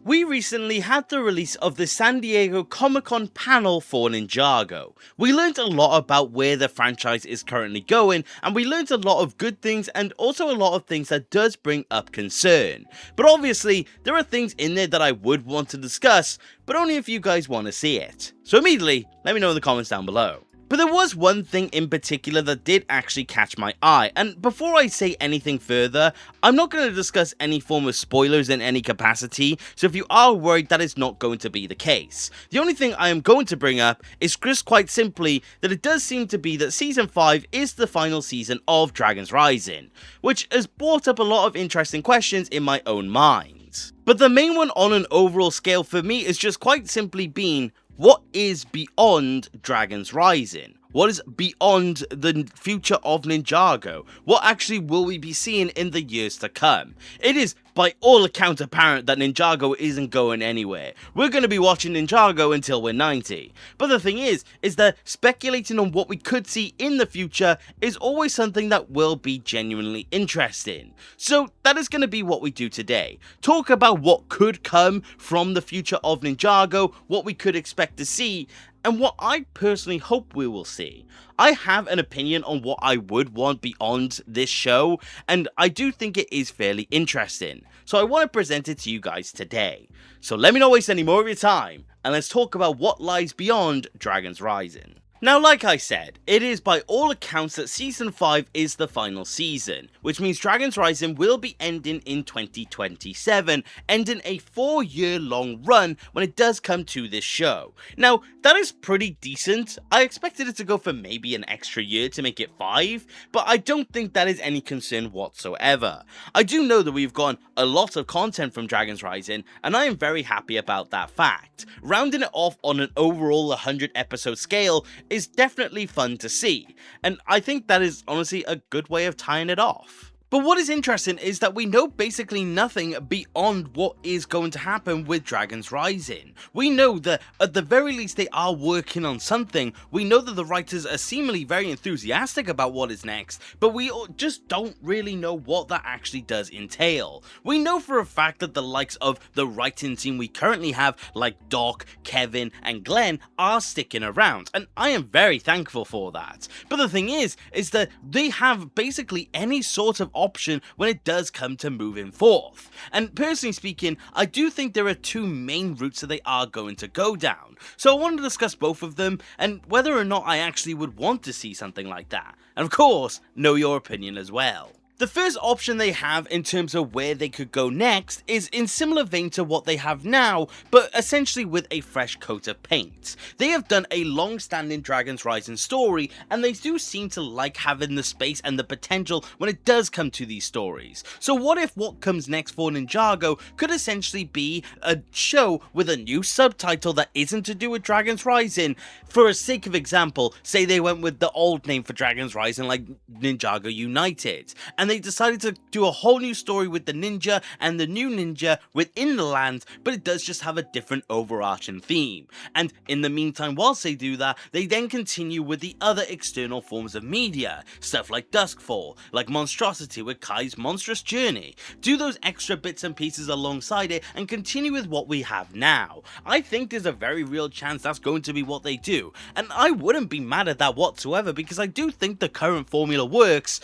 We recently had the release of the San Diego Comic-Con panel for Ninjago. We learned a lot about where the franchise is currently going, and we learned a lot of good things and also a lot of things that does bring up concern. But obviously, there are things in there that I would want to discuss, but only if you guys want to see it. So immediately, let me know in the comments down below. But there was one thing in particular that did actually catch my eye, and before I say anything further, I'm not going to discuss any form of spoilers in any capacity, so if you are worried, that is not going to be the case. The only thing I am going to bring up is just quite simply that it does seem to be that Season 5 is the final season of Dragon's Rising, which has brought up a lot of interesting questions in my own mind. But the main one on an overall scale for me is just quite simply being, what is beyond Dragon's Rising? What is beyond the future of Ninjago? What actually will we be seeing in the years to come? It is by all accounts apparent that Ninjago isn't going anywhere. We're going to be watching Ninjago until we're 90. But the thing is that speculating on what we could see in the future is always something that will be genuinely interesting. So that is going to be what we do today. Talk about what could come from the future of Ninjago, what we could expect to see, and what I personally hope we will see. I have an opinion on what I would want beyond this show, and I do think it is fairly interesting, so I want to present it to you guys today. So let me not waste any more of your time, and let's talk about what lies beyond Dragon's Rising. Now, like I said, it is by all accounts that Season 5 is the final season, which means Dragon's Rising will be ending in 2027, ending a 4-year-long run when it does come to this show. Now, that is pretty decent. I expected it to go for maybe an extra year to make it 5, but I don't think that is any concern whatsoever. I do know that we've gotten a lot of content from Dragon's Rising, and I am very happy about that fact. Rounding it off on an overall 100-episode scale is definitely fun to see, and I think that is honestly a good way of tying it off. But what is interesting is that we know basically nothing beyond what is going to happen with Dragon's Rising. We know that at the very least they are working on something. We know that the writers are seemingly very enthusiastic about what is next, but we just don't really know what that actually does entail. We know for a fact that the likes of the writing team we currently have, like Doc, Kevin, and Glenn, are sticking around, and I am very thankful for that. But the thing is that they have basically any sort of option when it does come to moving forth. And personally speaking, I do think there are two main routes that they are going to go down. So I want to discuss both of them and whether or not I actually would want to see something like that. And of course, know your opinion as well. The first option they have in terms of where they could go next is in similar vein to what they have now, but essentially with a fresh coat of paint. They have done a long-standing Dragon's Rising story, and they do seem to like having the space and the potential when it does come to these stories. So what if what comes next for Ninjago could essentially be a show with a new subtitle that isn't to do with Dragon's Rising? For a sake of example, say they went with the old name for Dragon's Rising like Ninjago United, and they decided to do a whole new story with the ninja and the new ninja within the land, but it does just have a different overarching theme. And in the meantime, whilst they do that, they then continue with the other external forms of media, stuff like Duskfall, like Monstrosity with Kai's monstrous journey. Do those extra bits and pieces alongside it and continue with what we have now. I think there's a very real chance that's going to be what they do, and I wouldn't be mad at that whatsoever because I do think the current formula works.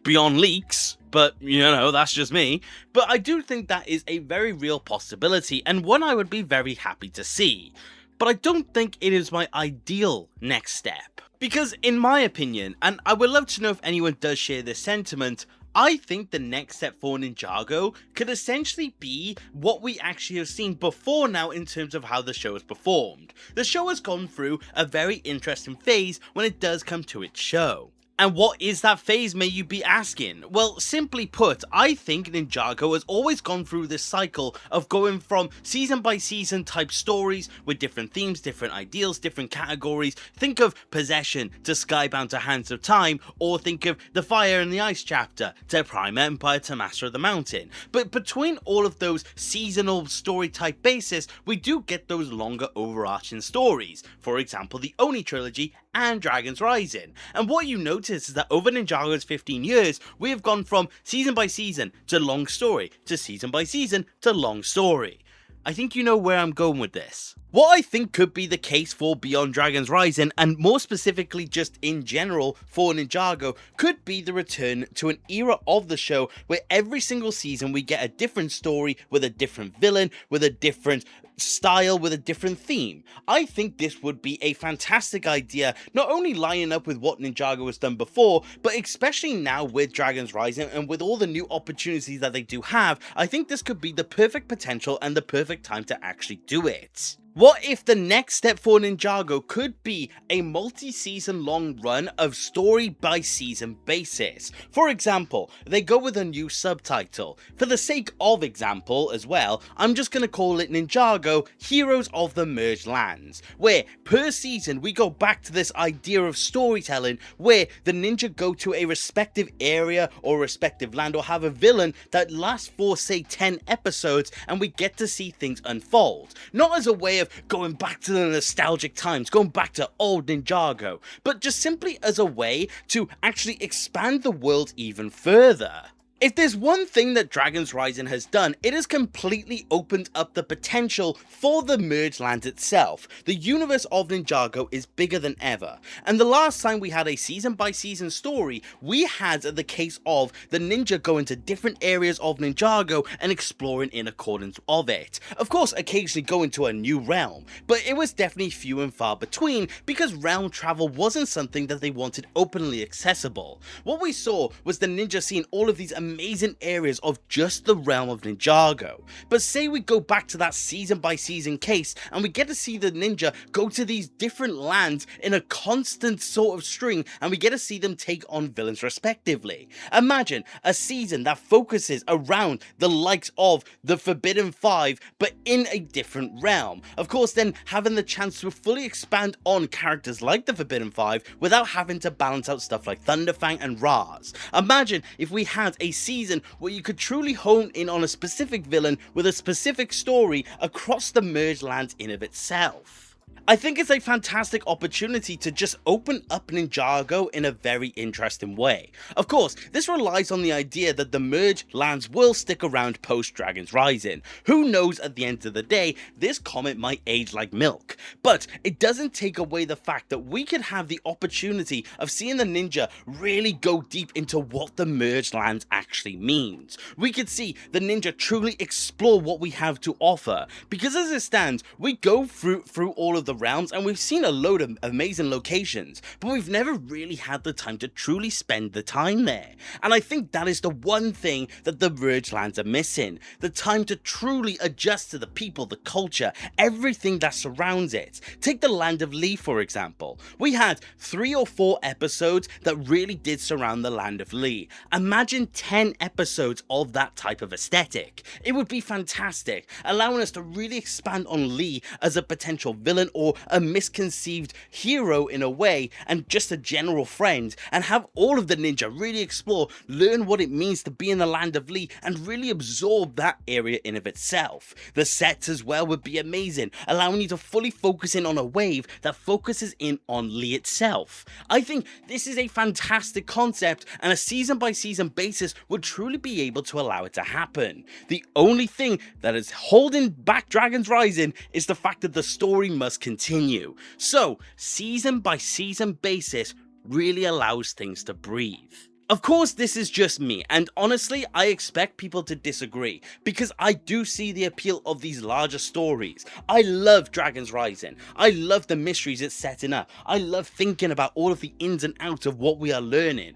Beyond leaks, but you know, that's just me. But I do think that is a very real possibility and one I would be very happy to see. But I don't think it is my ideal next step. Because in my opinion, and I would love to know if anyone does share this sentiment, I think the next step for Ninjago could essentially be what we actually have seen before now in terms of how the show has performed. The show has gone through a very interesting phase when it does come to its show. And what is that phase, may you be asking? Well, simply put, I think Ninjago has always gone through this cycle of going from season by season type stories with different themes, different ideals, different categories. Think of Possession to Skybound to Hands of Time, or think of the Fire and the Ice chapter to Prime Empire to Master of the Mountain. But between all of those seasonal story type basis, we do get those longer overarching stories. For example, the Oni trilogy and Dragon's Rising. And what you notice is that over Ninjago's 15 years, we have gone from season by season to long story, to season by season to long story. I think you know where I'm going with this. What I think could be the case for Beyond Dragons Rising, and more specifically just in general for Ninjago, could be the return to an era of the show where every single season we get a different story with a different villain, with a different style, with a different theme. I think this would be a fantastic idea, not only lining up with what Ninjago has done before, but especially now with Dragons Rising and with all the new opportunities that they do have. I think this could be the perfect potential and the perfect time to actually do it. What if the next step for Ninjago could be a multi-season long run of story by season basis? For example, they go with a new subtitle. For the sake of example as well, I'm just going to call it Ninjago Heroes of the Merged Lands, where per season we go back to this idea of storytelling where the ninja go to a respective area or respective land or have a villain that lasts for say 10 episodes and we get to see things unfold. Not as a way of going back to the nostalgic times, going back to old Ninjago, but just simply as a way to actually expand the world even further. If there's one thing that Dragons Rising has done, it has completely opened up the potential for the Merged Lands itself. The universe of Ninjago is bigger than ever, and the last time we had a season by season story, we had the case of the ninja going to different areas of Ninjago and exploring in accordance of it. Of course, occasionally going to a new realm, but it was definitely few and far between because realm travel wasn't something that they wanted openly accessible. What we saw was the ninja seeing all of these amazing areas of just the realm of Ninjago. But say we go back to that season by season case and we get to see the ninja go to these different lands in a constant sort of string and we get to see them take on villains respectively. Imagine a season that focuses around the likes of the Forbidden Five but in a different realm. Of course, then having the chance to fully expand on characters like the Forbidden Five without having to balance out stuff like Thunderfang and Raz. Imagine if we had a season where you could truly hone in on a specific villain with a specific story across the Merged Lands in of itself. I think it's a fantastic opportunity to just open up Ninjago in a very interesting way. Of course, this relies on the idea that the Merged Lands will stick around post Dragons Rising. Who knows, at the end of the day, this comic might age like milk. But it doesn't take away the fact that we could have the opportunity of seeing the ninja really go deep into what the Merged Lands actually means. We could see the ninja truly explore what we have to offer. Because as it stands, we go through all of the realms and we've seen a load of amazing locations, but we've never really had the time to truly spend the time there. And I think that is the one thing that the Merged Lands are missing. The time to truly adjust to the people, the culture, everything that surrounds it. Take the Land of Lee for example. We had 3 or 4 episodes that really did surround the Land of Lee. Imagine 10 episodes of that type of aesthetic. It would be fantastic, allowing us to really expand on Lee as a potential villain or a misconceived hero in a way, and just a general friend, and have all of the ninja really explore, learn what it means to be in the Land of Lee, and really absorb that area in of itself. The sets as well would be amazing, allowing you to fully focus in on a wave that focuses in on Lee itself. I think this is a fantastic concept, and a season by season basis would truly be able to allow it to happen. The only thing that is holding back Dragons Rising is the fact that the story must continue. So, season by season basis really allows things to breathe. Of course, this is just me, and honestly, I expect people to disagree, because I do see the appeal of these larger stories. I love Dragons Rising. I love the mysteries it's setting up. I love thinking about all of the ins and outs of what we are learning.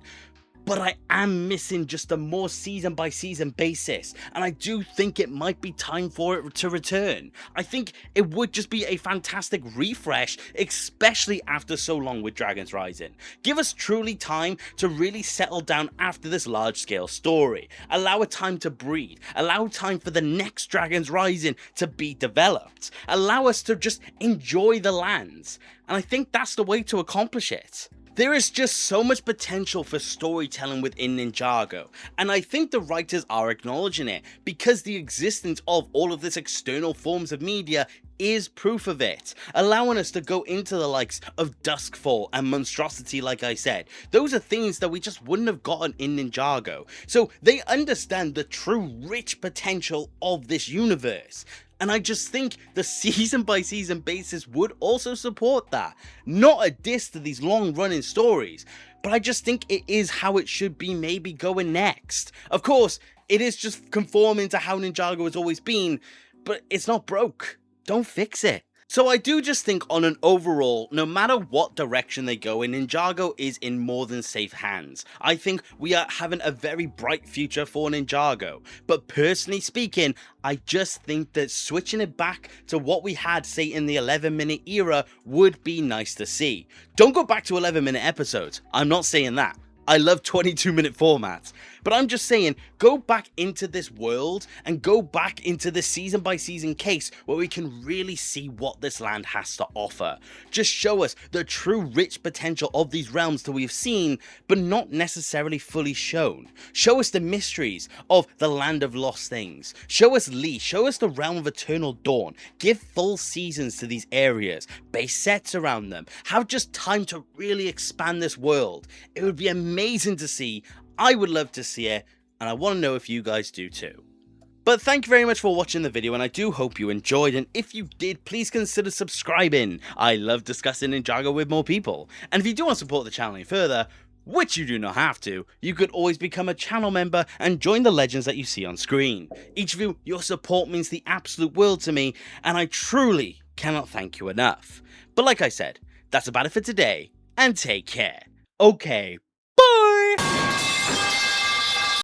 But I am missing just a more season by season basis, and I do think it might be time for it to return. I think it would just be a fantastic refresh, especially after so long with Dragons Rising. Give us truly time to really settle down after this large scale story. Allow it time to breathe. Allow time for the next Dragons Rising to be developed. Allow us to just enjoy the lands, and I think that's the way to accomplish it. There is just so much potential for storytelling within Ninjago, and I think the writers are acknowledging it, because the existence of all of this external forms of media is proof of it, allowing us to go into the likes of Duskfall and Monstrosity like I said. Those are things that we just wouldn't have gotten in Ninjago, so they understand the true rich potential of this universe. And I just think the season by season basis would also support that. Not a diss to these long running stories, but I just think it is how it should be maybe going next. Of course, it is just conforming to how Ninjago has always been, but it's not broke. Don't fix it. So I do just think on an overall, no matter what direction they go in, Ninjago is in more than safe hands. I think we are having a very bright future for Ninjago, but personally speaking, I just think that switching it back to what we had, say, in the 11-minute era would be nice to see. Don't go back to 11-minute episodes, I'm not saying that. I love 22-minute formats, but I'm just saying, go back into this world and go back into the season by season case where we can really see what this land has to offer. Just show us the true rich potential of these realms that we've seen, but not necessarily fully shown. Show us the mysteries of the land of lost things. Show us Lee, show us the realm of eternal dawn. Give full seasons to these areas, base sets around them, have just time to really expand this world. It would be amazing to see. I would love to see it, and I want to know if you guys do too. But thank you very much for watching the video, and I do hope you enjoyed, and if you did, please consider subscribing. I love discussing Ninjago with more people, and if you do want to support the channel any further, which you do not have to, you could always become a channel member and join the legends that you see on screen. Each of you, your support means the absolute world to me, and I truly cannot thank you enough. But like I said, that's about it for today, and take care. Okay,